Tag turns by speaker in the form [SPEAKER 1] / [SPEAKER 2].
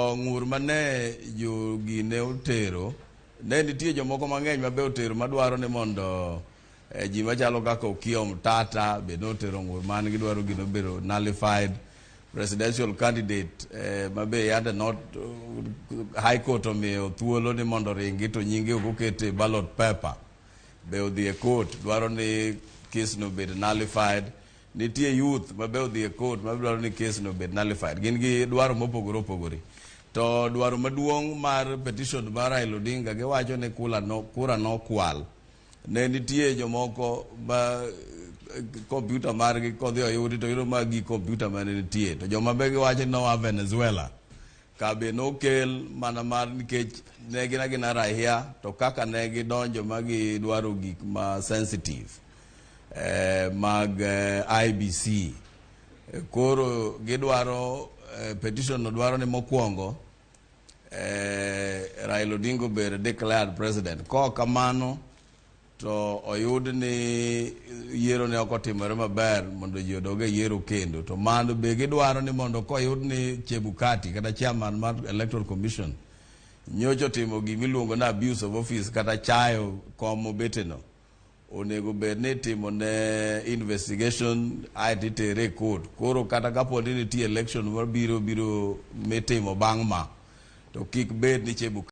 [SPEAKER 1] to ngur mane jogi ne otero ne nitie jomoko mang'eny mabe otero madwaro ni mondo ji machalo kaka Okiya Mtata be notero ngur man gidwaro gino bedo nullified. Presidential candidate mabe yada not high court omiyo thuolo ni mondo ringi to nyinge okokete ballot paper be odhi e court dwaro ni case no bed nullified. Nitie youth mabe odhi e court mabe dwaro ni case no bed nullified. Gin gi dwaro mopogore opogore. To dwaro maduong' mar petition mar Raila Odinga giwacho ni kura no kwal. Ne nitie jomoko ba computer margi kodhi oyudi to yudo magi computer mane nitie. To joma be giwacho no wa Venezuela. Kabe no kel mana mar nikech ne gina raia to kaka ne gidonjo magi dwaro gik ma sensitive mag IBC. Koro gidwaro petition no dwaro ni mokwongo Raila Odinga be declared president. Ko kamano to oyud ni yiero ne okotimore maber mondo ji odoge yiero kendo. To mano be gidwaro ni mondo koyud ni Chebukati kata chairman mar Electoral Commission nyocho timo gimiluongo na abuse of office kata chayo komo beteno, onego bed ni timo ne investigation itere court. Koro kata kapo ni nitie election mabiro mitimo bang' ma to kik bed ni Chebukati